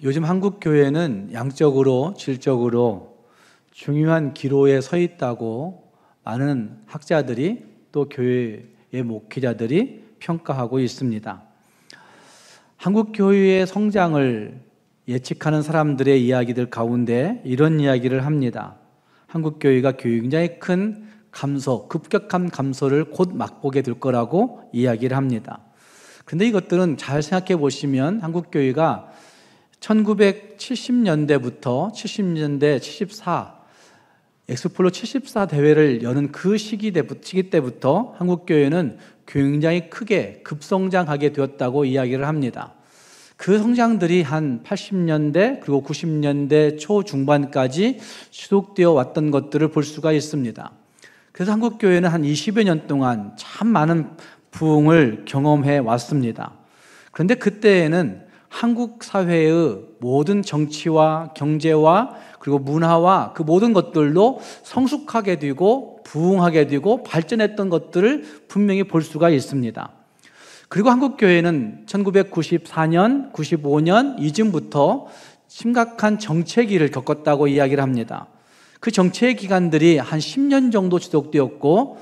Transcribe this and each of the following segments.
요즘 한국 교회는 양적으로 질적으로 중요한 기로에 서 있다고 많은 학자들이 또 교회의 목회자들이 평가하고 있습니다. 한국 교회의 성장을 예측하는 사람들의 이야기들 가운데 이런 이야기를 합니다. 한국 교회가 굉장히 큰 감소, 급격한 감소를 곧 맛보게 될 거라고 이야기를 합니다. 그런데 이것들은 잘 생각해 보시면 한국 교회가 1970년대부터 70년대 74 엑스폴로 74 대회를 여는 그 시기 때부터 한국 교회는 굉장히 크게 급성장하게 되었다고 이야기를 합니다. 그 성장들이 한 80년대 그리고 90년대 초중반까지 지속되어 왔던 것들을 볼 수가 있습니다. 그래서 한국 교회는 한 20여 년 동안 참 많은 부흥을 경험해 왔습니다. 그런데 그때에는 한국 사회의 모든 정치와 경제와 그리고 문화와 그 모든 것들도 성숙하게 되고 부흥하게 되고 발전했던 것들을 분명히 볼 수가 있습니다. 그리고 한국 교회는 1994년, 95년 이쯤부터 심각한 정체기를 겪었다고 이야기를 합니다. 그 정체 기간들이 한 10년 정도 지속되었고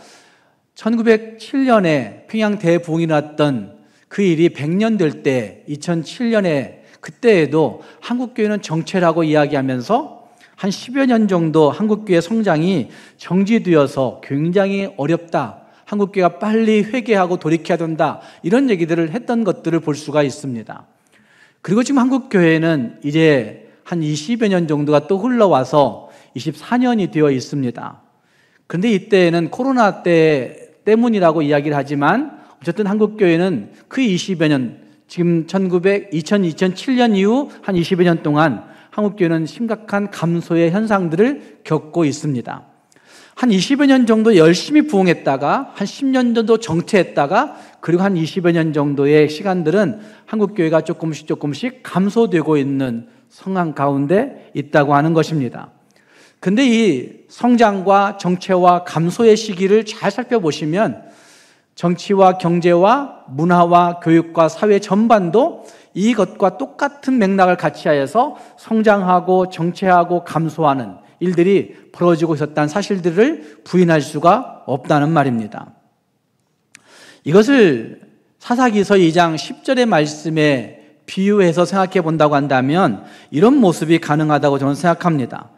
1907년에 평양 대부흥이 났던 그 일이 100년 될 때 2007년에 그때에도 한국교회는 정체라고 이야기하면서 한 10여 년 정도 한국교회 성장이 정지되어서 굉장히 어렵다. 한국교회가 빨리 회개하고 돌이켜야 된다. 이런 얘기들을 했던 것들을 볼 수가 있습니다. 그리고 지금 한국교회는 이제 한 20여 년 정도가 또 흘러와서 24년이 되어 있습니다. 그런데 이때에는 코로나 때문이라고 이야기를 하지만 어쨌든 한국교회는 그 20여 년, 지금 2007년 이후 한 20여 년 동안 한국교회는 심각한 감소의 현상들을 겪고 있습니다. 한 20여 년 정도 열심히 부흥했다가 한 10년 정도 정체했다가 그리고 한 20여 년 정도의 시간들은 한국교회가 조금씩 감소되고 있는 상황 가운데 있다고 하는 것입니다. 근데 이 성장과 정체와 감소의 시기를 잘 살펴보시면 정치와 경제와 문화와 교육과 사회 전반도 이것과 똑같은 맥락을 같이 하여서 성장하고 정체하고 감소하는 일들이 벌어지고 있었다는 사실들을 부인할 수가 없다는 말입니다. 이것을 사사기서 2장 10절의 말씀에 비유해서 생각해 본다고 한다면 이런 모습이 가능하다고 저는 생각합니다.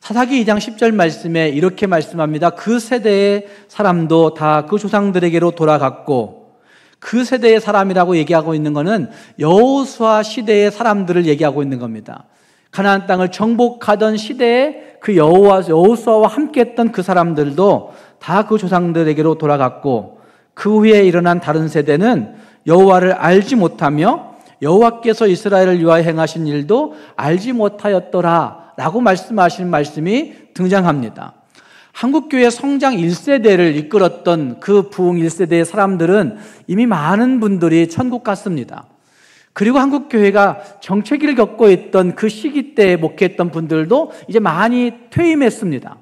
사사기 2장 10절 말씀에 이렇게 말씀합니다. 그 세대의 사람도 다 그 조상들에게로 돌아갔고, 그 세대의 사람이라고 얘기하고 있는 것은 여호수아 시대의 사람들을 얘기하고 있는 겁니다. 가나안 땅을 정복하던 시대에 그 여호수아와 함께했던 그 사람들도 다 그 조상들에게로 돌아갔고, 그 후에 일어난 다른 세대는 여호와를 알지 못하며 여호와께서 이스라엘을 위하여 행하신 일도 알지 못하였더라 라고 말씀하시는 말씀이 등장합니다. 한국교회 성장 1세대를 이끌었던 그 부흥 1세대의 사람들은 이미 많은 분들이 천국 갔습니다. 그리고 한국교회가 정체기를 겪고 있던 그 시기 때에 목회했던 분들도 이제 많이 퇴임했습니다.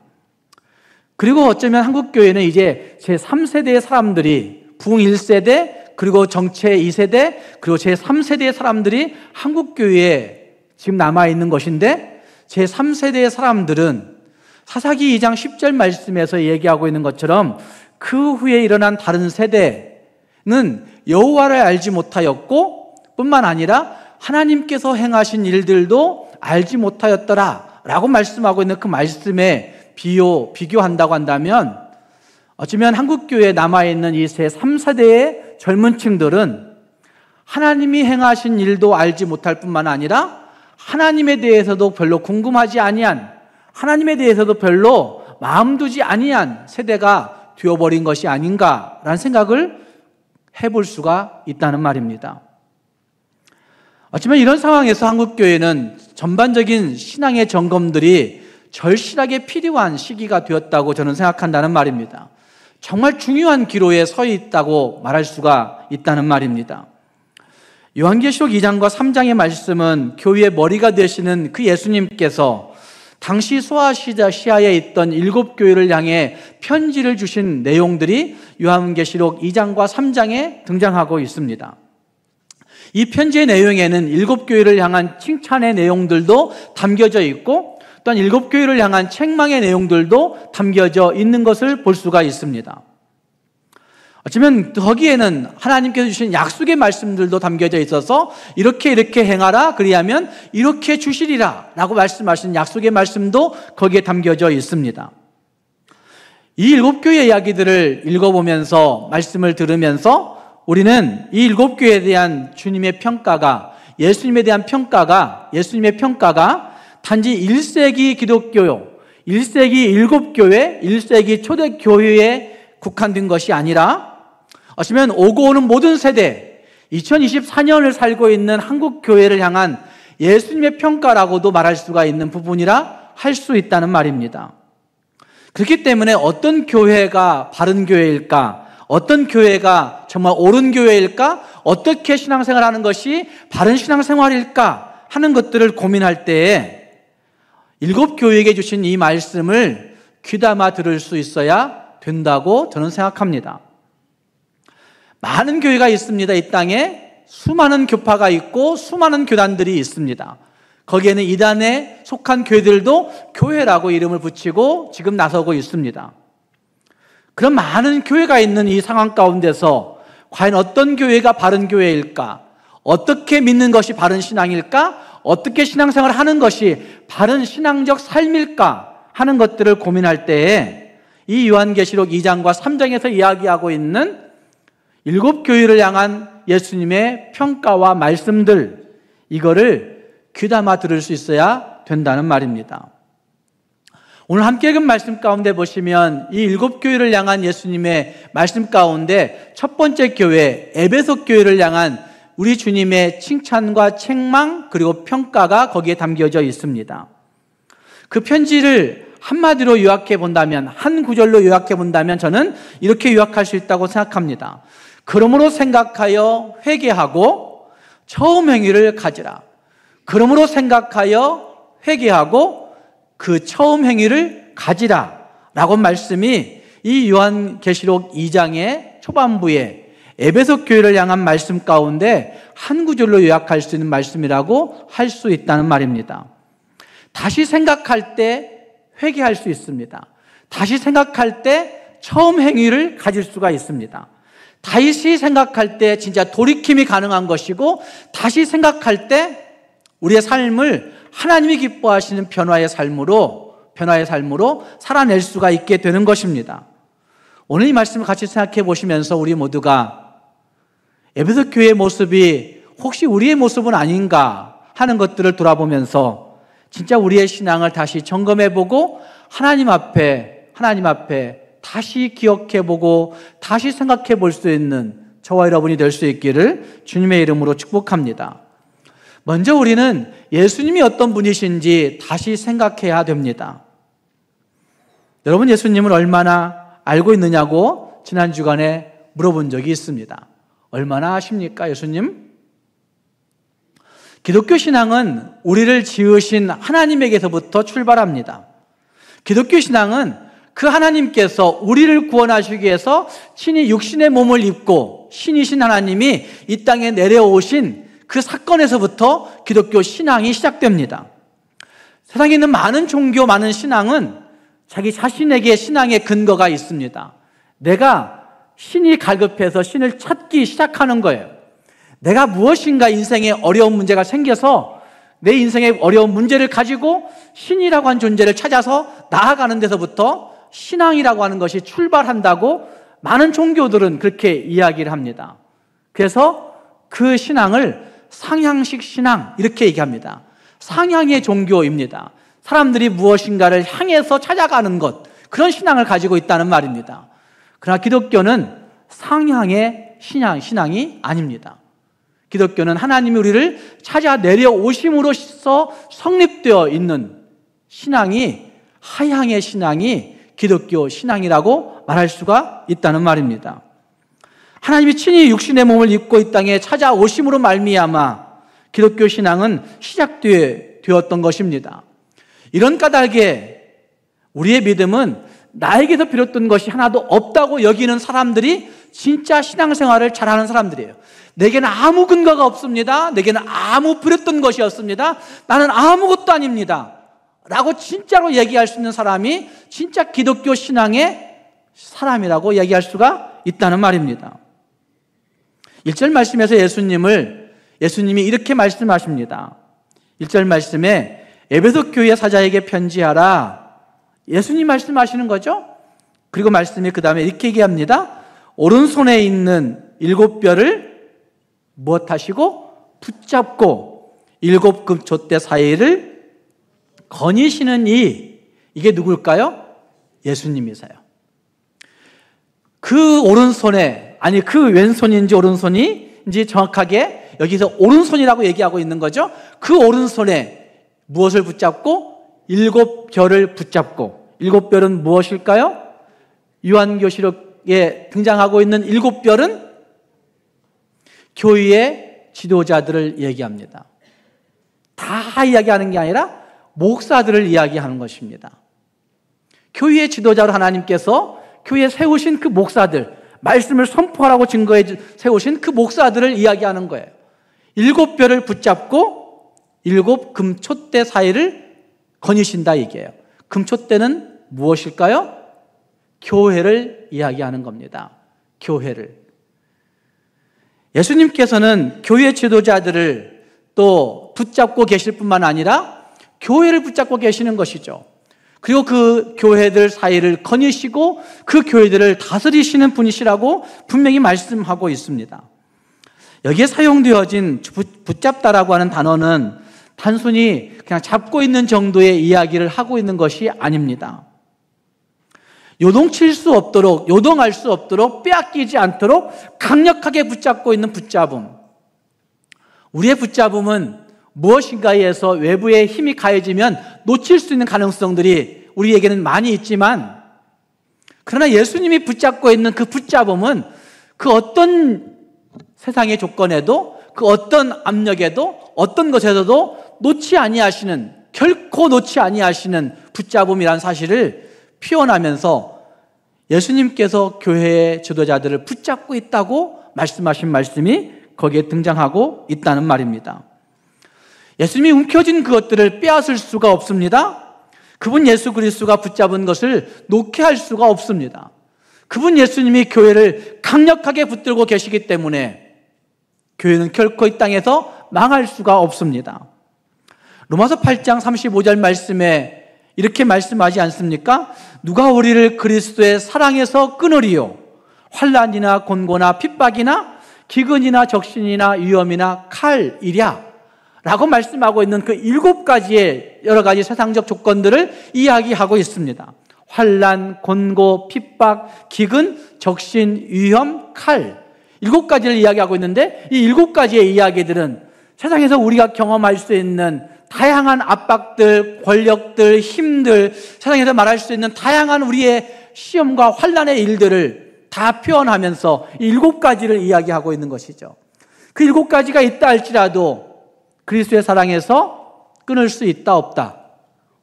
그리고 어쩌면 한국교회는 이제 제3세대의 사람들이 부흥 1세대 그리고 정체 2세대 그리고 제3세대의 사람들이 한국교회에 지금 남아있는 것인데 제3세대의 사람들은 사사기 2장 10절 말씀에서 얘기하고 있는 것처럼 그 후에 일어난 다른 세대는 여호와를 알지 못하였고 뿐만 아니라 하나님께서 행하신 일들도 알지 못하였더라 라고 말씀하고 있는 그 말씀에 비교한다고 한다면 어쩌면 한국교회에 남아있는 이 제3세대의 젊은 층들은 하나님이 행하신 일도 알지 못할 뿐만 아니라 하나님에 대해서도 별로 궁금하지 아니한, 하나님에 대해서도 별로 마음 두지 아니한 세대가 되어버린 것이 아닌가라는 생각을 해볼 수가 있다는 말입니다. 어쩌면 이런 상황에서 한국교회는 전반적인 신앙의 점검들이 절실하게 필요한 시기가 되었다고 저는 생각한다는 말입니다. 정말 중요한 기로에 서 있다고 말할 수가 있다는 말입니다. 요한계시록 2장과 3장의 말씀은 교회의 머리가 되시는 그 예수님께서 당시 소아시아에 있던 7교회를 향해 편지를 주신 내용들이 요한계시록 2장과 3장에 등장하고 있습니다. 이 편지의 내용에는 7교회를 향한 칭찬의 내용들도 담겨져 있고 또한 7교회를 향한 책망의 내용들도 담겨져 있는 것을 볼 수가 있습니다. 어쩌면 거기에는 하나님께서 주신 약속의 말씀들도 담겨져 있어서 이렇게 행하라 그리하면 이렇게 주시리라 라고 말씀하신 약속의 말씀도 거기에 담겨져 있습니다. 이 7교회 이야기들을 읽어보면서 말씀을 들으면서 우리는 이 7교회에 대한 주님의 평가가 예수님에 대한 평가가 단지 1세기 기독교, 1세기 7교회, 1세기 초대교회에 국한된 것이 아니라 어쩌면 오고 오는 모든 세대, 2024년을 살고 있는 한국교회를 향한 예수님의 평가라고도 말할 수가 있는 부분이라 할 수 있다는 말입니다. 그렇기 때문에 어떤 교회가 바른 교회일까? 어떤 교회가 정말 옳은 교회일까? 어떻게 신앙생활하는 것이 바른 신앙생활일까? 하는 것들을 고민할 때에 7교회에게 주신 이 말씀을 귀담아 들을 수 있어야 된다고 저는 생각합니다. 많은 교회가 있습니다. 이 땅에 수많은 교파가 있고 수많은 교단들이 있습니다. 거기에는 이단에 속한 교회들도 교회라고 이름을 붙이고 지금 나서고 있습니다. 그런 많은 교회가 있는 이 상황 가운데서 과연 어떤 교회가 바른 교회일까? 어떻게 믿는 것이 바른 신앙일까? 어떻게 신앙생활을 하는 것이 바른 신앙적 삶일까? 하는 것들을 고민할 때에 이 요한계시록 2장과 3장에서 이야기하고 있는 7교회를 향한 예수님의 평가와 말씀들, 이거를 귀담아 들을 수 있어야 된다는 말입니다. 오늘 함께 읽은 말씀 가운데 보시면 이 7교회를 향한 예수님의 말씀 가운데 첫 번째 교회, 에베소 교회를 향한 우리 주님의 칭찬과 책망 그리고 평가가 거기에 담겨져 있습니다. 그 편지를 한마디로 요약해 본다면, 한 구절로 요약해 본다면 저는 이렇게 요약할 수 있다고 생각합니다. 그러므로 생각하여 회개하고 처음 행위를 가지라. 그러므로 생각하여 회개하고 그 처음 행위를 가지라 라고 말씀이 이 요한계시록 2장의 초반부에 에베소 교회를 향한 말씀 가운데 한 구절로 요약할 수 있는 말씀이라고 할 수 있다는 말입니다. 다시 생각할 때 회개할 수 있습니다. 다시 생각할 때 처음 행위를 가질 수가 있습니다. 다시 생각할 때 진짜 돌이킴이 가능한 것이고, 다시 생각할 때 우리의 삶을 하나님이 기뻐하시는 변화의 삶으로 살아낼 수가 있게 되는 것입니다. 오늘 이 말씀을 같이 생각해 보시면서 우리 모두가 에베소 교회의 모습이 혹시 우리의 모습은 아닌가 하는 것들을 돌아보면서 진짜 우리의 신앙을 다시 점검해보고 하나님 앞에 다시 기억해보고 다시 생각해 볼 수 있는 저와 여러분이 될 수 있기를 주님의 이름으로 축복합니다. 먼저 우리는 예수님이 어떤 분이신지 다시 생각해야 됩니다. 여러분, 예수님을 얼마나 알고 있느냐고 지난 주간에 물어본 적이 있습니다. 얼마나 아십니까, 예수님? 기독교 신앙은 우리를 지으신 하나님에게서부터 출발합니다. 기독교 신앙은 그 하나님께서 우리를 구원하시기 위해서 친히 육신의 몸을 입고 신이신 하나님이 이 땅에 내려오신 그 사건에서부터 기독교 신앙이 시작됩니다. 세상에 있는 많은 종교, 많은 신앙은 자기 자신에게 신앙의 근거가 있습니다. 내가 신이 갈급해서 신을 찾기 시작하는 거예요. 내가 무엇인가 인생에 어려운 문제가 생겨서 내 인생의 어려운 문제를 가지고 신이라고 한 존재를 찾아서 나아가는 데서부터 신앙이라고 하는 것이 출발한다고 많은 종교들은 그렇게 이야기를 합니다. 그래서 그 신앙을 상향식 신앙 이렇게 얘기합니다. 상향의 종교입니다. 사람들이 무엇인가를 향해서 찾아가는 것, 그런 신앙을 가지고 있다는 말입니다. 그러나 기독교는 상향의 신앙이 아닙니다. 기독교는 하나님이 우리를 찾아 내려오심으로써 성립되어 있는 신앙이, 하향의 신앙이 기독교 신앙이라고 말할 수가 있다는 말입니다. 하나님이 친히 육신의 몸을 입고 이 땅에 찾아오심으로 말미암아 기독교 신앙은 시작되었던 것입니다. 이런 까닭에 우리의 믿음은 나에게서 비롯된 것이 하나도 없다고 여기는 사람들이 진짜 신앙생활을 잘하는 사람들이에요. 내게는 아무 근거가 없습니다. 내게는 아무 부렸던 것이 없습니다. 나는 아무것도 아닙니다. 라고 진짜로 얘기할 수 있는 사람이 진짜 기독교 신앙의 사람이라고 얘기할 수가 있다는 말입니다. 1절 말씀에서 예수님이 이렇게 말씀하십니다. 1절 말씀에 에베소 교회 사자에게 편지하라. 예수님 말씀하시는 거죠. 그리고 말씀이 그 다음에 이렇게 얘기합니다. 오른손에 있는 7뼈를 무엇하시고 붙잡고 7 금촛대 사이를 거니시는 이게 누굴까요? 예수님이세요. 그 오른손에, 아니 그 왼손인지 오른손인지 정확하게 여기서 오른손이라고 얘기하고 있는 거죠. 그 오른손에 무엇을 붙잡고 7뼈를 붙잡고, 7뼈는 무엇일까요? 요한계시록에 등장하고 있는 7뼈는 교회의 지도자들을 얘기합니다. 다 이야기하는 게 아니라 목사들을 이야기하는 것입니다. 교회의 지도자로 하나님께서 교회에 세우신 그 목사들, 말씀을 선포하라고 증거해 세우신 그 목사들을 이야기하는 거예요. 7뼈를 붙잡고 7 금촛대 사이를 거니신다 이게요. 금촛대는 무엇일까요? 교회를 이야기하는 겁니다. 교회를. 예수님께서는 교회 지도자들을 또 붙잡고 계실 뿐만 아니라 교회를 붙잡고 계시는 것이죠. 그리고 그 교회들 사이를 거니시고 그 교회들을 다스리시는 분이시라고 분명히 말씀하고 있습니다. 여기에 사용되어진 붙잡다라고 하는 단어는 단순히 그냥 잡고 있는 정도의 이야기를 하고 있는 것이 아닙니다. 요동칠 수 없도록, 요동할 수 없도록, 빼앗기지 않도록 강력하게 붙잡고 있는 붙잡음. 우리의 붙잡음은 무엇인가에서 외부의 힘이 가해지면 놓칠 수 있는 가능성들이 우리에게는 많이 있지만, 그러나 예수님이 붙잡고 있는 그 붙잡음은 그 어떤 세상의 조건에도, 그 어떤 압력에도, 어떤 것에서도 놓지 아니하시는, 결코 놓지 아니하시는 붙잡음이라는 사실을 표현하면서 예수님께서 교회의 지도자들을 붙잡고 있다고 말씀하신 말씀이 거기에 등장하고 있다는 말입니다. 예수님이 움켜쥔 그것들을 빼앗을 수가 없습니다. 그분 예수 그리스도가 붙잡은 것을 놓게 할 수가 없습니다. 그분 예수님이 교회를 강력하게 붙들고 계시기 때문에 교회는 결코 이 땅에서 망할 수가 없습니다. 로마서 8장 35절 말씀에 이렇게 말씀하지 않습니까? 누가 우리를 그리스도의 사랑에서 끊으리요? 환난이나 곤고나 핍박이나 기근이나 적신이나 위험이나 칼이랴 라고 말씀하고 있는 그 7가지의 여러 가지 세상적 조건들을 이야기하고 있습니다. 환난, 곤고, 핍박, 기근, 적신, 위험, 칼 7가지를 이야기하고 있는데 이 7가지의 이야기들은 세상에서 우리가 경험할 수 있는 다양한 압박들, 권력들, 힘들, 세상에서 말할 수 있는 다양한 우리의 시험과 환난의 일들을 다 표현하면서 이 7가지를 이야기하고 있는 것이죠. 그 7가지가 있다 할지라도 그리스도의 사랑에서 끊을 수 있다 없다?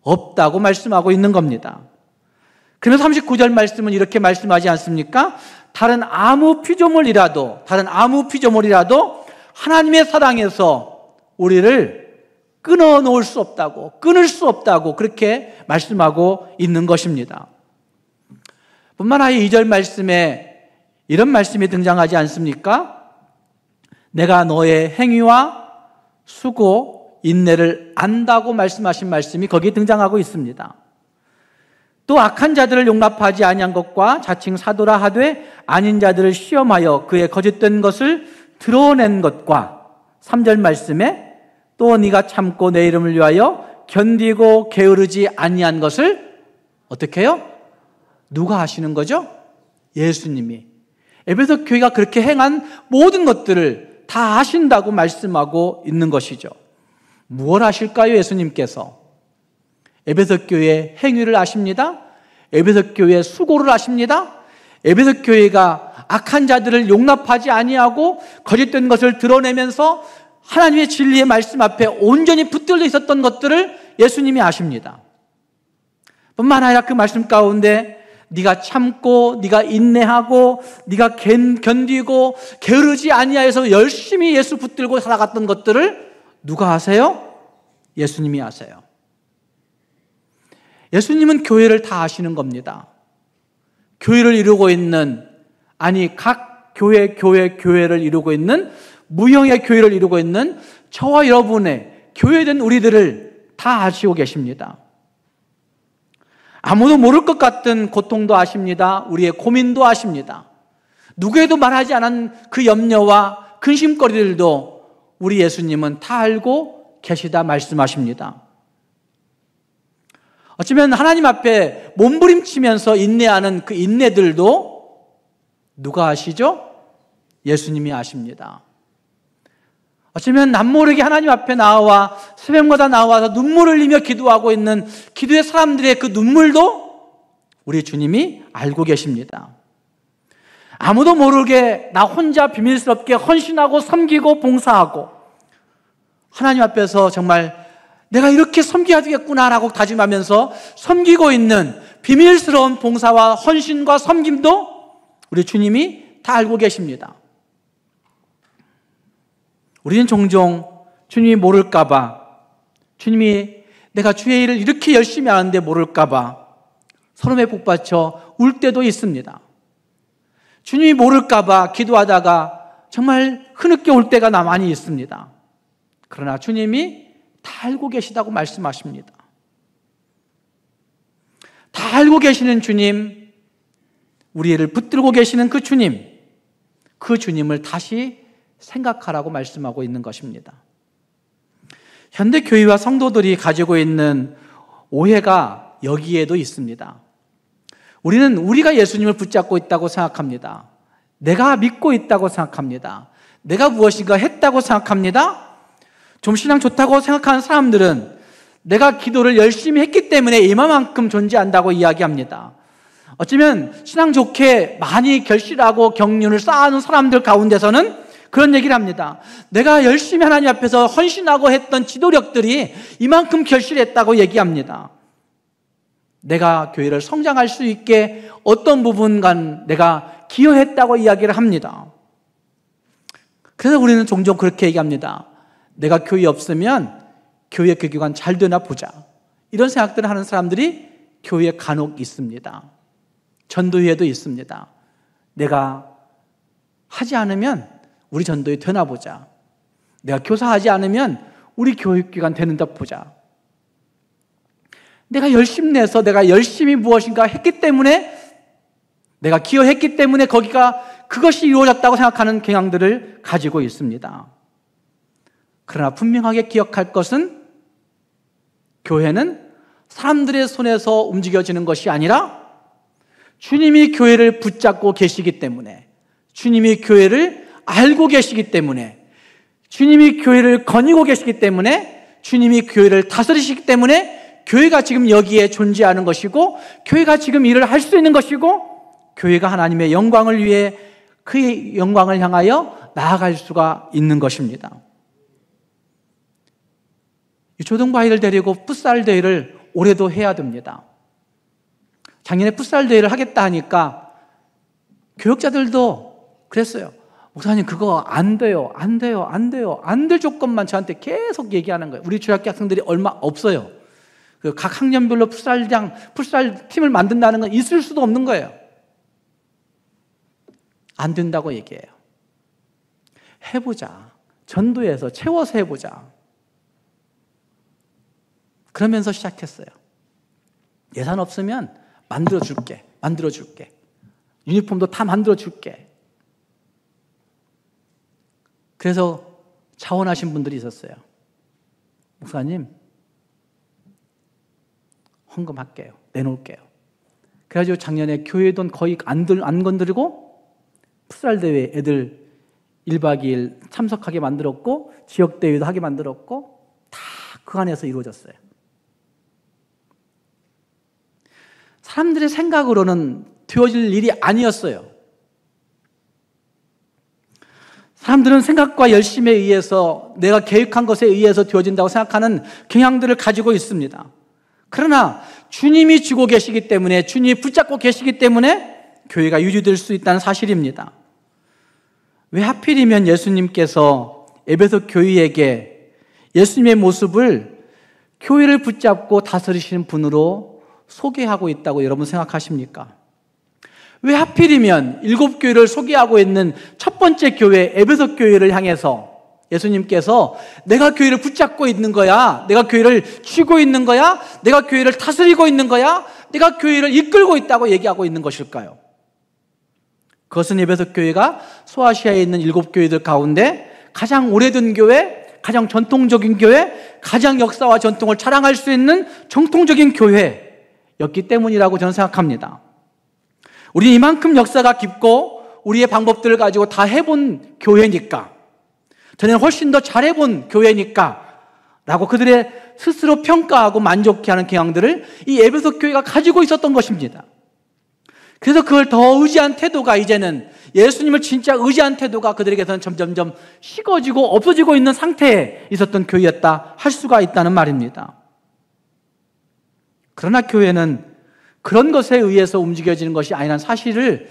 없다고 말씀하고 있는 겁니다. 그러면서 39절 말씀은 이렇게 말씀하지 않습니까? 다른 아무 피조물이라도 하나님의 사랑에서 우리를 끊어놓을 수 없다고, 끊을 수 없다고 그렇게 말씀하고 있는 것입니다. 뿐만 아니라 2절 말씀에 이런 말씀이 등장하지 않습니까? 내가 너의 행위와 수고, 인내를 안다고 말씀하신 말씀이 거기에 등장하고 있습니다. 또 악한 자들을 용납하지 아니한 것과 자칭 사도라 하되 아닌 자들을 시험하여 그의 거짓된 것을 드러낸 것과 3절 말씀에 또 네가 참고 내 이름을 위하여 견디고 게으르지 아니한 것을 어떻게 해요? 누가 하시는 거죠? 예수님이. 에베소 교회가 그렇게 행한 모든 것들을 다 하신다고 말씀하고 있는 것이죠. 무엇 하실까요? 예수님께서 에베소 교회의 행위를 아십니다. 에베소 교회의 수고를 아십니다. 에베소 교회가 악한 자들을 용납하지 아니하고 거짓된 것을 드러내면서 하나님의 진리의 말씀 앞에 온전히 붙들려 있었던 것들을 예수님이 아십니다. 뿐만 아니라 그 말씀 가운데 네가 참고 네가 인내하고 네가 견디고 게으르지 아니하여서 열심히 예수 붙들고 살아갔던 것들을 누가 아세요? 예수님이 아세요. 예수님은 교회를 다 아시는 겁니다. 교회를 이루고 있는, 아니 각 교회를 이루고 있는, 무형의 교회를 이루고 있는 저와 여러분의 교회된 우리들을 다 아시고 계십니다. 아무도 모를 것 같은 고통도 아십니다. 우리의 고민도 아십니다. 누구에도 말하지 않은 그 염려와 근심거리들도 우리 예수님은 다 알고 계시다 말씀하십니다. 어쩌면 하나님 앞에 몸부림치면서 인내하는 그 인내들도 누가 아시죠? 예수님이 아십니다. 어쩌면 남모르게 하나님 앞에 나와 새벽마다 나와서 눈물을 흘리며 기도하고 있는 기도의 사람들의 그 눈물도 우리 주님이 알고 계십니다. 아무도 모르게 나 혼자 비밀스럽게 헌신하고 섬기고 봉사하고 하나님 앞에서 정말 내가 이렇게 섬겨야 되겠구나라고 다짐하면서 섬기고 있는 비밀스러운 봉사와 헌신과 섬김도 우리 주님이 다 알고 계십니다. 우리는 종종 주님이 모를까봐, 주님이 내가 주의 일을 이렇게 열심히 하는데 모를까봐 서름에 북받쳐 울 때도 있습니다. 주님이 모를까봐 기도하다가 정말 흐느껴 올 때가 많이 있습니다. 그러나 주님이 다 알고 계시다고 말씀하십니다. 다 알고 계시는 주님, 우리를 붙들고 계시는 그 주님을 다시 생각하라고 말씀하고 있는 것입니다. 현대 교회와 성도들이 가지고 있는 오해가 여기에도 있습니다. 우리는 우리가 예수님을 붙잡고 있다고 생각합니다. 내가 믿고 있다고 생각합니다. 내가 무엇인가 했다고 생각합니다. 좀 신앙 좋다고 생각하는 사람들은 내가 기도를 열심히 했기 때문에 이만큼 존재한다고 이야기합니다. 어쩌면 신앙 좋게 많이 결실하고 경륜을 쌓아놓은 사람들 가운데서는 그런 얘기를 합니다. 내가 열심히 하나님 앞에서 헌신하고 했던 지도력들이 이만큼 결실했다고 얘기합니다. 내가 교회를 성장할 수 있게 어떤 부분간 내가 기여했다고 이야기를 합니다. 그래서 우리는 종종 그렇게 얘기합니다. 내가 교회 없으면 교회 그 기관 잘 되나 보자. 이런 생각들을 하는 사람들이 교회에 간혹 있습니다. 전도회에도 있습니다. 내가 하지 않으면 우리 전도회 되나 보자. 내가 교사하지 않으면 우리 교육기관 되는다 보자. 내가 열심히 내서 내가 열심히 무엇인가 했기 때문에 내가 기여했기 때문에 그것이 이루어졌다고 생각하는 경향들을 가지고 있습니다. 그러나 분명하게 기억할 것은 교회는 사람들의 손에서 움직여지는 것이 아니라 주님이 교회를 붙잡고 계시기 때문에, 주님이 교회를 알고 계시기 때문에, 주님이 교회를 거니고 계시기 때문에, 주님이 교회를 다스리시기 때문에 교회가 지금 여기에 존재하는 것이고, 교회가 지금 일을 할 수 있는 것이고, 교회가 하나님의 영광을 위해 그의 영광을 향하여 나아갈 수가 있는 것입니다. 이 초등부 아이를 데리고 풋살 대회를 올해도 해야 됩니다. 작년에 풋살 대회를 하겠다 하니까 교육자들도 그랬어요. 목사님 그거 안 돼요. 안 될 조건만 저한테 계속 얘기하는 거예요. 우리 중학교 학생들이 얼마 없어요. 각 학년별로 풋살 팀을 만든다는 건 있을 수도 없는 거예요. 안 된다고 얘기해요. 해보자. 전도해서 채워서 해보자. 그러면서 시작했어요. 예산 없으면 만들어줄게. 유니폼도 다 만들어줄게. 그래서 자원하신 분들이 있었어요. 목사님, 헌금할게요. 내놓을게요. 그래가지고 작년에 교회 돈 거의 안 건드리고 풋살대회 애들 1박 2일 참석하게 만들었고, 지역대회도 하게 만들었고, 다 그 안에서 이루어졌어요. 사람들의 생각으로는 되어질 일이 아니었어요. 사람들은 생각과 열심에 의해서, 내가 계획한 것에 의해서 되어진다고 생각하는 경향들을 가지고 있습니다. 그러나 주님이 쥐고 계시기 때문에, 주님이 붙잡고 계시기 때문에 교회가 유지될 수 있다는 사실입니다. 왜 하필이면 예수님께서 에베소 교회에게 예수님의 모습을 교회를 붙잡고 다스리시는 분으로 소개하고 있다고 여러분 생각하십니까? 왜 하필이면 7교회를 소개하고 있는 첫 번째 교회 에베소 교회를 향해서 예수님께서 내가 교회를 붙잡고 있는 거야, 내가 교회를 쥐고 있는 거야, 내가 교회를 다스리고 있는 거야, 내가 교회를 이끌고 있다고 얘기하고 있는 것일까요? 그것은 에베소 교회가 소아시아에 있는 7교회들 가운데 가장 오래된 교회, 가장 전통적인 교회, 가장 역사와 전통을 자랑할 수 있는 정통적인 교회였기 때문이라고 저는 생각합니다. 우리는 이만큼 역사가 깊고 우리의 방법들을 가지고 다 해본 교회니까, 저는 훨씬 더 잘해본 교회니까 라고 그들의 스스로 평가하고 만족해하는 경향들을 이 에베소 교회가 가지고 있었던 것입니다. 그래서 그걸 더 의지한 태도가, 이제는 예수님을 진짜 의지한 태도가 그들에게서는 점점점 식어지고 없어지고 있는 상태에 있었던 교회였다 할 수가 있다는 말입니다. 그러나 교회는 그런 것에 의해서 움직여지는 것이 아니라는 사실을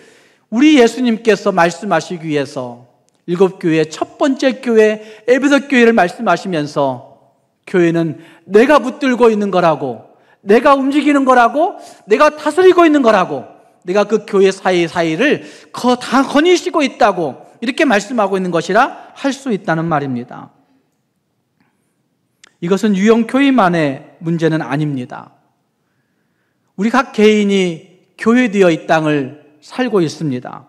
우리 예수님께서 말씀하시기 위해서 7교회의 첫 번째 교회 에베소 교회를 말씀하시면서 교회는 내가 붙들고 있는 거라고, 내가 움직이는 거라고, 내가 다스리고 있는 거라고, 내가 그 교회 사이를 다 거니시고 있다고 이렇게 말씀하고 있는 것이라 할 수 있다는 말입니다. 이것은 유형교회만의 문제는 아닙니다. 우리 각 개인이 교회되어 이 땅을 살고 있습니다.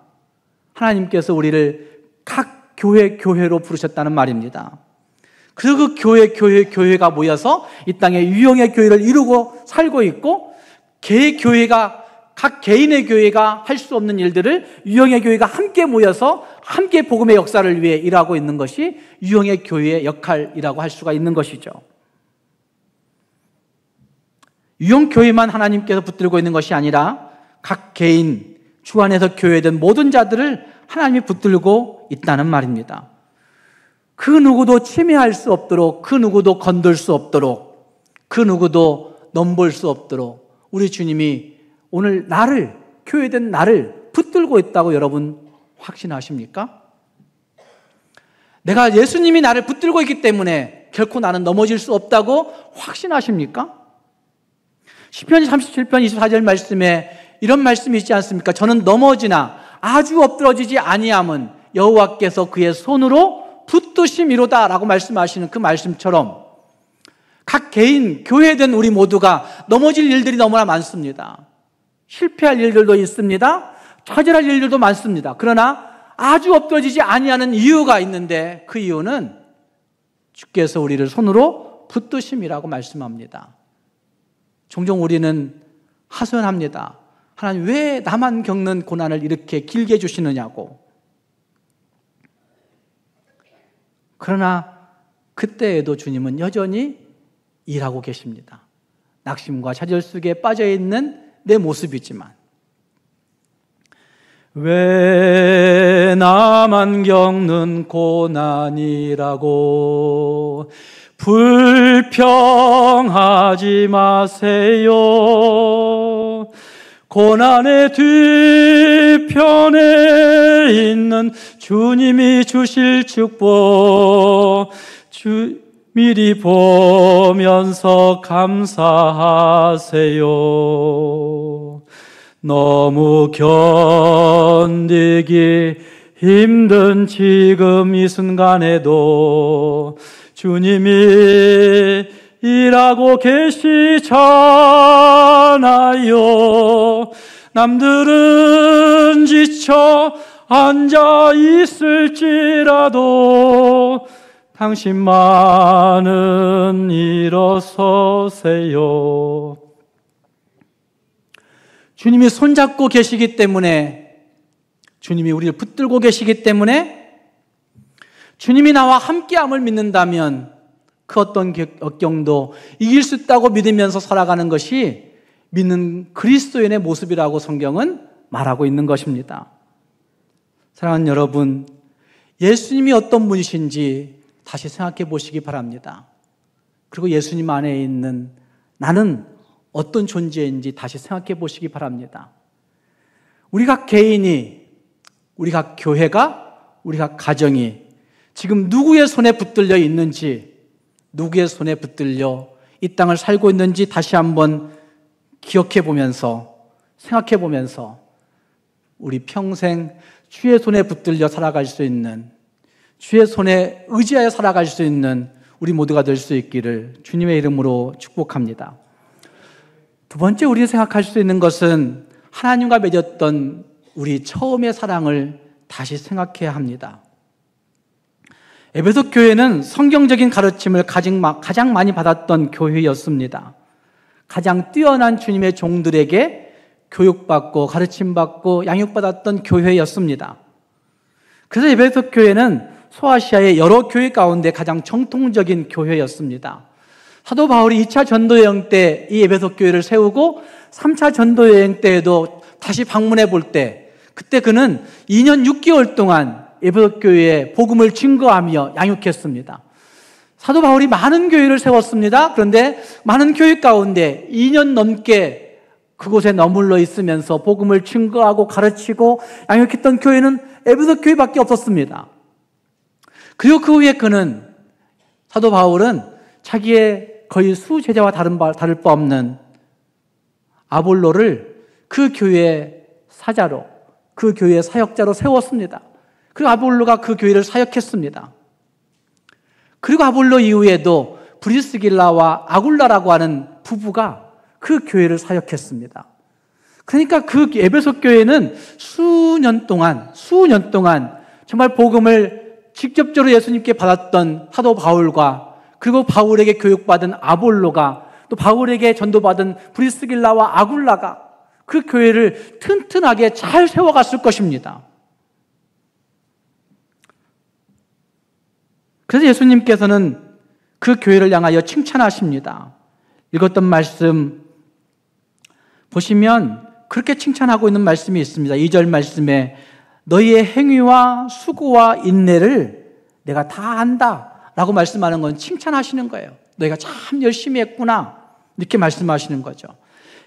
하나님께서 우리를 각 교회로 부르셨다는 말입니다. 그래서 그 교회가 모여서 이 땅에 유형의 교회를 이루고 살고 있고, 각 개인의 교회가 할 수 없는 일들을 유형의 교회가 함께 모여서 함께 복음의 역사를 위해 일하고 있는 것이 유형의 교회의 역할이라고 할 수가 있는 것이죠. 유형교회만 하나님께서 붙들고 있는 것이 아니라 각 개인, 주 안에서 교회된 모든 자들을 하나님이 붙들고 있다는 말입니다. 그 누구도 침해할 수 없도록, 그 누구도 건들 수 없도록, 그 누구도 넘볼 수 없도록 우리 주님이 오늘 교회된 나를 붙들고 있다고 여러분 확신하십니까? 내가 예수님이 나를 붙들고 있기 때문에 결코 나는 넘어질 수 없다고 확신하십니까? 시편 37편 24절 말씀에 이런 말씀이 있지 않습니까? 저는 넘어지나 아주 엎드러지지 아니함은 여호와께서 그의 손으로 붙드심이로다 라고 말씀하시는 그 말씀처럼 각 개인, 교회된 우리 모두가 넘어질 일들이 너무나 많습니다. 실패할 일들도 있습니다. 좌절할 일들도 많습니다. 그러나 아주 엎드러지지 아니하는 이유가 있는데, 그 이유는 주께서 우리를 손으로 붙드심이라고 말씀합니다. 종종 우리는 하소연합니다. 하나님, 왜 나만 겪는 고난을 이렇게 길게 주시느냐고. 그러나 그때에도 주님은 여전히 일하고 계십니다. 낙심과 좌절 속에 빠져있는 내 모습이지만, 왜 나만 겪는 고난이라고 불평하지 마세요. 고난의 뒤편에 있는 주님이 주실 축복 미리 보면서 감사하세요. 너무 견디기 힘든 지금 이 순간에도 주님이 일하고 계시잖아요. 남들은 지쳐 앉아 있을지라도 당신만은 일어서세요. 주님이 손잡고 계시기 때문에, 주님이 우리를 붙들고 계시기 때문에, 주님이 나와 함께함을 믿는다면 그 어떤 역경도 이길 수 있다고 믿으면서 살아가는 것이 믿는 그리스도인의 모습이라고 성경은 말하고 있는 것입니다. 사랑하는 여러분, 예수님이 어떤 분이신지 다시 생각해 보시기 바랍니다. 그리고 예수님 안에 있는 나는 어떤 존재인지 다시 생각해 보시기 바랍니다. 우리 각 개인이, 우리 각 교회가, 우리 각 가정이 지금 누구의 손에 붙들려 있는지, 누구의 손에 붙들려 이 땅을 살고 있는지 다시 한번 기억해 보면서, 생각해 보면서 우리 평생 주의 손에 붙들려 살아갈 수 있는, 주의 손에 의지하여 살아갈 수 있는 우리 모두가 될 수 있기를 주님의 이름으로 축복합니다. 두 번째 우리가 생각할 수 있는 것은 하나님과 맺었던 우리 처음의 사랑을 다시 생각해야 합니다. 에베소 교회는 성경적인 가르침을 가장 많이 받았던 교회였습니다. 가장 뛰어난 주님의 종들에게 교육받고 가르침받고 양육받았던 교회였습니다. 그래서 에베소 교회는 소아시아의 여러 교회 가운데 가장 정통적인 교회였습니다. 사도 바울이 2차 전도여행 때 이 에베소 교회를 세우고 3차 전도여행 때에도 다시 방문해 볼 때, 그때 그는 2년 6개월 동안 에베소 교회에 복음을 증거하며 양육했습니다. 사도 바울이 많은 교회를 세웠습니다. 그런데 많은 교회 가운데 2년 넘게 그곳에 머물러 있으면서 복음을 증거하고 가르치고 양육했던 교회는 에베소 교회밖에 없었습니다. 그리고 그 후에 그는, 사도 바울은 자기의 거의 수제자와 다를 바 없는 아볼로를 그 교회의 사자로, 그 교회의 사역자로 세웠습니다. 그리고 아볼로가 그 교회를 사역했습니다. 그리고 아볼로 이후에도 브리스길라와 아굴라라고 하는 부부가 그 교회를 사역했습니다. 그러니까 그 에베소 교회는 수년 동안 정말 복음을 직접적으로 예수님께 받았던 사도 바울과, 그리고 바울에게 교육받은 아볼로가, 또 바울에게 전도받은 브리스길라와 아굴라가 그 교회를 튼튼하게 잘 세워갔을 것입니다. 그래서 예수님께서는 그 교회를 향하여 칭찬하십니다. 읽었던 말씀 보시면 그렇게 칭찬하고 있는 말씀이 있습니다. 2절 말씀에 너희의 행위와 수고와 인내를 내가 다 안다 라고 말씀하는 건 칭찬하시는 거예요. 너희가 참 열심히 했구나 이렇게 말씀하시는 거죠.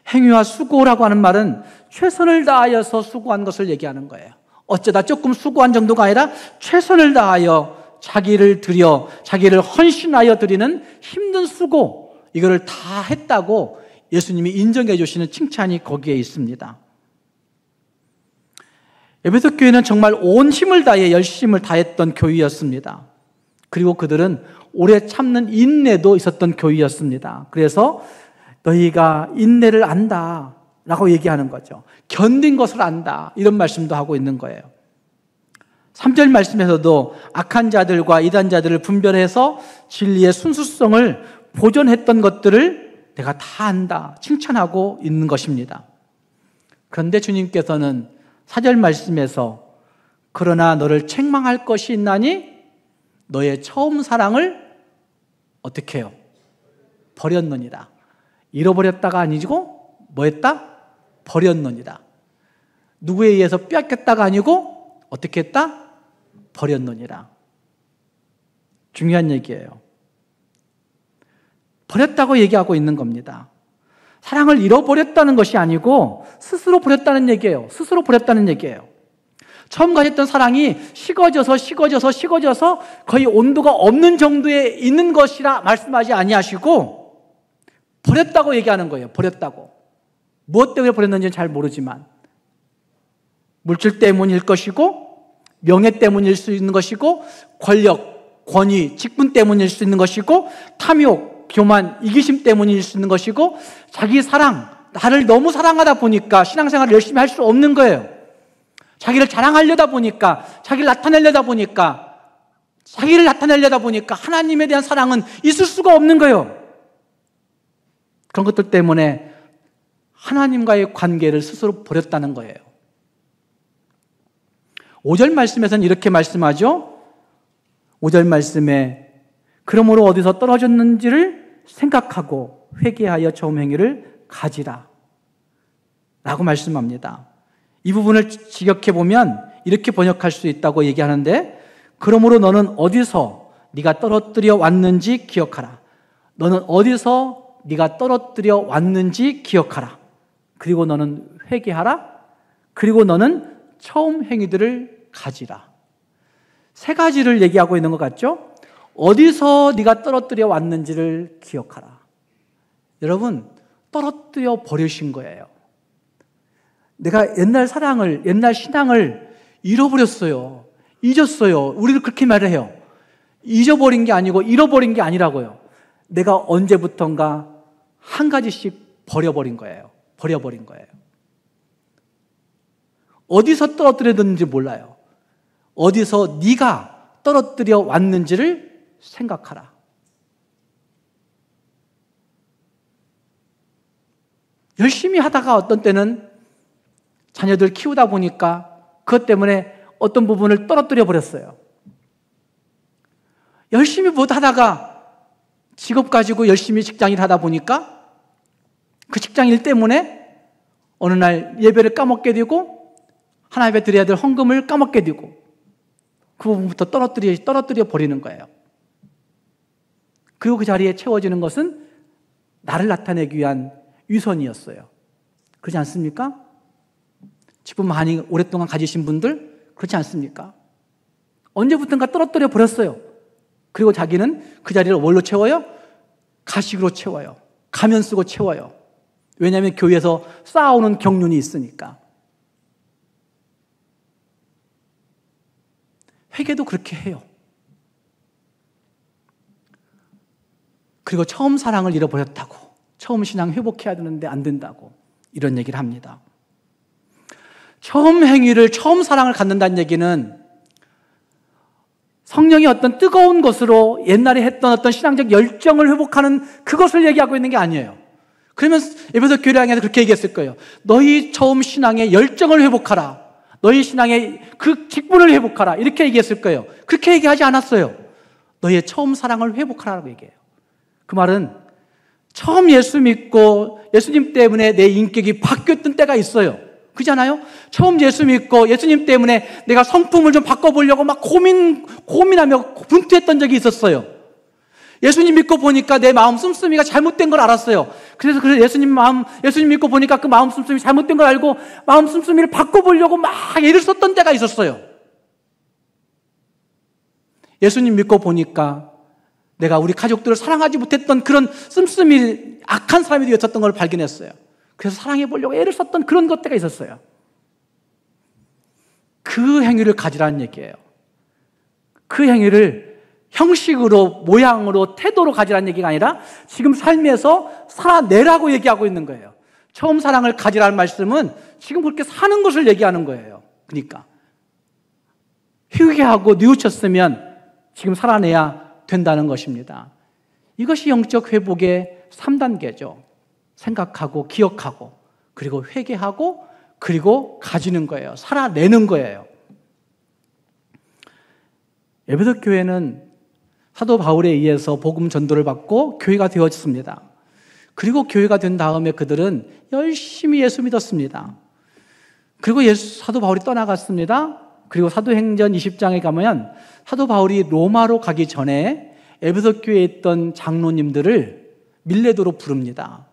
행위와 수고라고 하는 말은 최선을 다하여서 수고한 것을 얘기하는 거예요. 어쩌다 조금 수고한 정도가 아니라 최선을 다하여 자기를 들여, 자기를 헌신하여 드리는 힘든 수고, 이거를 다 했다고 예수님이 인정해 주시는 칭찬이 거기에 있습니다. 에베소 교회는 정말 온 힘을 다해 열심을 다했던 교회였습니다. 그리고 그들은 오래 참는 인내도 있었던 교회였습니다. 그래서 너희가 인내를 안다 라고 얘기하는 거죠. 견딘 것을 안다, 이런 말씀도 하고 있는 거예요. 3절 말씀에서도 악한 자들과 이단자들을 분별해서 진리의 순수성을 보존했던 것들을 내가 다 안다, 칭찬하고 있는 것입니다. 그런데 주님께서는 4절 말씀에서 그러나 너를 책망할 것이 있나니 너의 처음 사랑을 어떻게 해요? 버렸느니라. 잃어버렸다가 아니고 뭐 했다? 버렸느니라. 누구에 의해서 빼앗겼다가 아니고 어떻게 했다? 버렸느니라. 중요한 얘기예요. 버렸다고 얘기하고 있는 겁니다. 사랑을 잃어버렸다는 것이 아니고 스스로 버렸다는 얘기예요. 스스로 버렸다는 얘기예요. 처음 가졌던 사랑이 식어져서 거의 온도가 없는 정도에 있는 것이라 말씀하지 아니하시고 버렸다고 얘기하는 거예요. 버렸다고. 무엇 때문에 버렸는지는 잘 모르지만 물질 때문일 것이고 명예 때문일 수 있는 것이고 권력, 권위, 직분 때문일 수 있는 것이고 탐욕, 교만, 이기심 때문일 수 있는 것이고 자기 사랑, 나를 너무 사랑하다 보니까 신앙생활을 열심히 할 수 없는 거예요. 자기를 자랑하려다 보니까, 자기를 나타내려다 보니까 하나님에 대한 사랑은 있을 수가 없는 거예요. 그런 것들 때문에 하나님과의 관계를 스스로 버렸다는 거예요. 5절 말씀에서는 이렇게 말씀하죠. 5절 말씀에 그러므로 어디서 떨어졌는지를 생각하고 회개하여 처음 행위를 가지라 라고 말씀합니다. 이 부분을 직역해 보면 이렇게 번역할 수 있다고 얘기하는데, 그러므로 너는 어디서 네가 떨어뜨려 왔는지 기억하라. 너는 어디서 네가 떨어뜨려 왔는지 기억하라. 그리고 너는 회개하라. 그리고 너는 처음 행위들을 가지라. 세 가지를 얘기하고 있는 것 같죠? 어디서 네가 떨어뜨려 왔는지를 기억하라. 여러분, 떨어뜨려 버리신 거예요. 내가 옛날 사랑을, 옛날 신앙을 잃어버렸어요. 잊었어요. 우리도 그렇게 말을 해요. 잊어버린 게 아니고 잃어버린 게 아니라고요. 내가 언제부턴가 한 가지씩 버려버린 거예요. 버려버린 거예요. 어디서 떨어뜨렸는지 몰라요. 어디서 네가 떨어뜨려 왔는지를 생각하라. 열심히 하다가 어떤 때는 자녀들 키우다 보니까 그것 때문에 어떤 부분을 떨어뜨려 버렸어요. 열심히 하다가 직업 가지고 열심히 직장일 하다 보니까 그 직장일 때문에 어느 날 예배를 까먹게 되고 하나님께 드려야 될 헌금을 까먹게 되고 그 부분부터 떨어뜨려 버리는 거예요. 그리고 그 자리에 채워지는 것은 나를 나타내기 위한 위선이었어요. 그렇지 않습니까? 직분 많이 오랫동안 가지신 분들 그렇지 않습니까? 언제부턴가 떨어뜨려 버렸어요. 그리고 자기는 그 자리를 뭘로 채워요? 가식으로 채워요. 가면 쓰고 채워요. 왜냐하면 교회에서 쌓아오는 경륜이 있으니까. 회개도 그렇게 해요. 그리고 처음 사랑을 잃어버렸다고, 처음 신앙 회복해야 되는데 안 된다고 이런 얘기를 합니다. 처음 행위를, 처음 사랑을 갖는다는 얘기는 성령이 어떤 뜨거운 것으로 옛날에 했던 어떤 신앙적 열정을 회복하는 그것을 얘기하고 있는 게 아니에요. 그러면 에베소 교회를 향해서 그렇게 얘기했을 거예요. 너희 처음 신앙의 열정을 회복하라. 너희 신앙의 그 직분을 회복하라. 이렇게 얘기했을 거예요. 그렇게 얘기하지 않았어요. 너희의 처음 사랑을 회복하라고 얘기해요. 그 말은 처음 예수 믿고 예수님 때문에 내 인격이 바뀌었던 때가 있어요. 그렇잖아요? 처음 예수 믿고 예수님 때문에 내가 성품을 좀 바꿔보려고 막 고민하며 분투했던 적이 있었어요. 예수님 믿고 보니까 내 마음 씀씀이가 잘못된 걸 알았어요. 그래서 예수님 믿고 보니까 그 마음 씀씀이 잘못된 걸 알고 마음 씀씀이를 바꿔보려고 막 애를 썼던 때가 있었어요. 예수님 믿고 보니까 내가 우리 가족들을 사랑하지 못했던 그런 씀씀이 악한 사람이 되었던 걸 발견했어요. 그래서 사랑해 보려고 애를 썼던 그런 것때가 있었어요. 그 행위를 가지라는 얘기예요. 그 행위를 형식으로, 모양으로, 태도로 가지라는 얘기가 아니라 지금 삶에서 살아내라고 얘기하고 있는 거예요. 처음 사랑을 가지라는 말씀은 지금 그렇게 사는 것을 얘기하는 거예요. 그러니까 회개하고 뉘우쳤으면 지금 살아내야 된다는 것입니다. 이것이 영적 회복의 3단계죠. 생각하고 기억하고 그리고 회개하고 그리고 가지는 거예요. 살아내는 거예요. 에베소 교회는 사도 바울에 의해서 복음 전도를 받고 교회가 되었습니다. 그리고 교회가 된 다음에 그들은 열심히 예수 믿었습니다. 그리고 사도 바울이 떠나갔습니다. 그리고 사도행전 20장에 가면 사도 바울이 로마로 가기 전에 에베소 교회에 있던 장로님들을 밀레도로 부릅니다.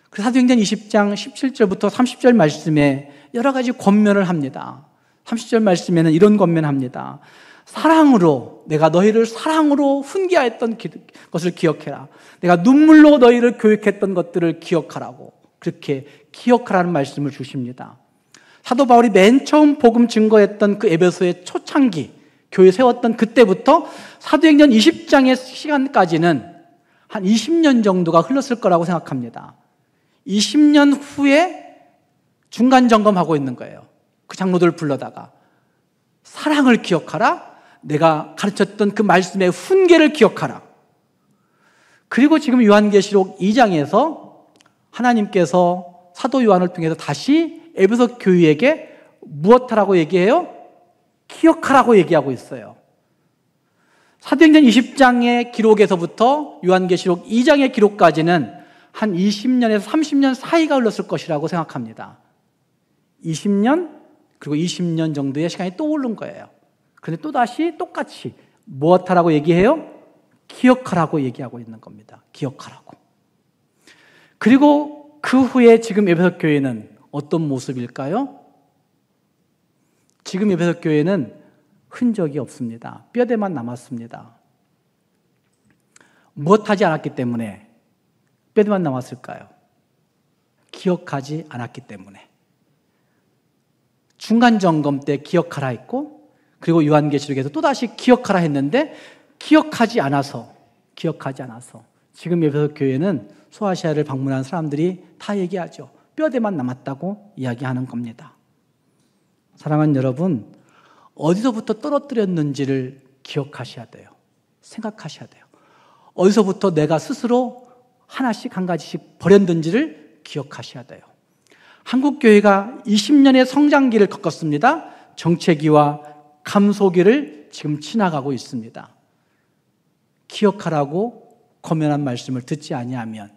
그래서 사도행전 20장 17절부터 30절 말씀에 여러 가지 권면을 합니다. 30절 말씀에는 이런 권면합니다. 사랑으로, 내가 너희를 사랑으로 훈계하였던 것을 기억해라. 내가 눈물로 너희를 교육했던 것들을 기억하라고, 그렇게 기억하라는 말씀을 주십니다. 사도 바울이 맨 처음 복음 증거했던 그 에베소의 초창기 교회 세웠던 그때부터 사도행전 20장의 시간까지는 한 20년 정도가 흘렀을 거라고 생각합니다. 20년 후에 중간 점검하고 있는 거예요. 그 장로들 불러다가 사랑을 기억하라. 내가 가르쳤던 그 말씀의 훈계를 기억하라. 그리고 지금 요한계시록 2장에서 하나님께서 사도 요한을 통해서 다시 에베소 교회에게 무엇하라고 얘기해요? 기억하라고 얘기하고 있어요. 사도행전 20장의 기록에서부터 요한계시록 2장의 기록까지는 한 20년에서 30년 사이가 흘렀을 것이라고 생각합니다. 20년 그리고 20년 정도의 시간이 떠오른 거예요. 그런데 또다시 똑같이 무엇하라고 얘기해요? 기억하라고 얘기하고 있는 겁니다. 기억하라고. 그리고 그 후에 지금 에베소 교회는 어떤 모습일까요? 지금 에베소 교회는 흔적이 없습니다. 뼈대만 남았습니다. 무엇하지 않았기 때문에 뼈대만 남았을까요? 기억하지 않았기 때문에. 중간 점검 때 기억하라 했고, 그리고 요한계시록에서 또다시 기억하라 했는데 기억하지 않아서 지금 에베소 교회는 소아시아를 방문한 사람들이 다 얘기하죠. 뼈대만 남았다고 이야기하는 겁니다. 사랑하는 여러분, 어디서부터 떨어뜨렸는지를 기억하셔야 돼요. 생각하셔야 돼요. 어디서부터 내가 스스로 하나씩 한 가지씩 버렸는지를 기억하셔야 돼요. 한국교회가 20년의 성장기를 겪었습니다. 정체기와 감소기를 지금 지나가고 있습니다. 기억하라고 권면한 말씀을 듣지 아니하면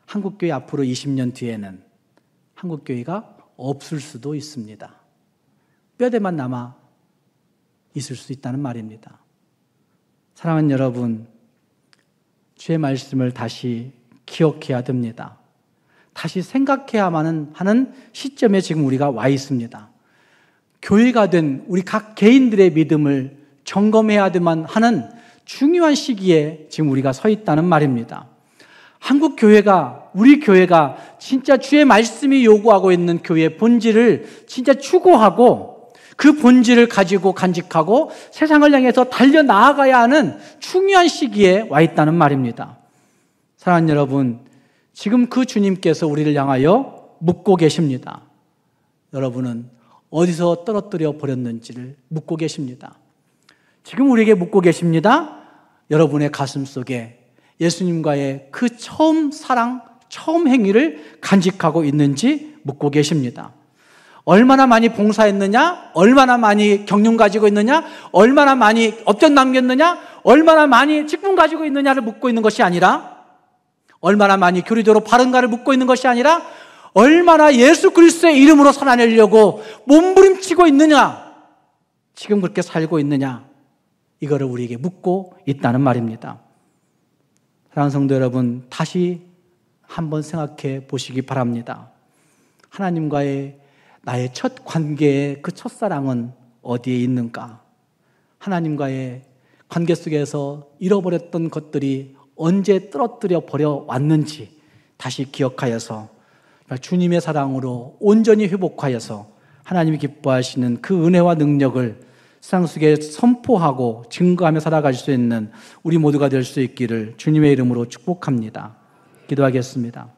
한국교회 앞으로 20년 뒤에는 한국교회가 없을 수도 있습니다. 뼈대만 남아 있을 수 있다는 말입니다. 사랑하는 여러분, 주의 말씀을 다시 기억해야 됩니다. 다시 생각해야만 하는 시점에 지금 우리가 와 있습니다. 교회가 된 우리 각 개인들의 믿음을 점검해야만 하는 중요한 시기에 지금 우리가 서 있다는 말입니다. 한국 교회가, 우리 교회가 진짜 주의 말씀이 요구하고 있는 교회의 본질을 진짜 추구하고 그 본질을 가지고 간직하고 세상을 향해서 달려나아가야 하는 중요한 시기에 와 있다는 말입니다. 사랑하는 여러분, 지금 그 주님께서 우리를 향하여 묻고 계십니다. 여러분은 어디서 떨어뜨려 버렸는지를 묻고 계십니다. 지금 우리에게 묻고 계십니다. 여러분의 가슴 속에 예수님과의 그 처음 사랑, 처음 행위를 간직하고 있는지 묻고 계십니다. 얼마나 많이 봉사했느냐? 얼마나 많이 경륜 가지고 있느냐? 얼마나 많이 업적 남겼느냐? 얼마나 많이 직분 가지고 있느냐를 묻고 있는 것이 아니라, 얼마나 많이 교리적으로 바른가를 묻고 있는 것이 아니라, 얼마나 예수 그리스도의 이름으로 살아내려고 몸부림치고 있느냐? 지금 그렇게 살고 있느냐? 이거를 우리에게 묻고 있다는 말입니다. 사랑하는 성도 여러분, 다시 한번 생각해 보시기 바랍니다. 하나님과의 나의 첫 관계의 그 첫사랑은 어디에 있는가? 하나님과의 관계 속에서 잃어버렸던 것들이 언제 떨어뜨려 버려 왔는지 다시 기억하여서 주님의 사랑으로 온전히 회복하여서 하나님이 기뻐하시는 그 은혜와 능력을 세상 속에 선포하고 증거하며 살아갈 수 있는 우리 모두가 될 수 있기를 주님의 이름으로 축복합니다. 기도하겠습니다.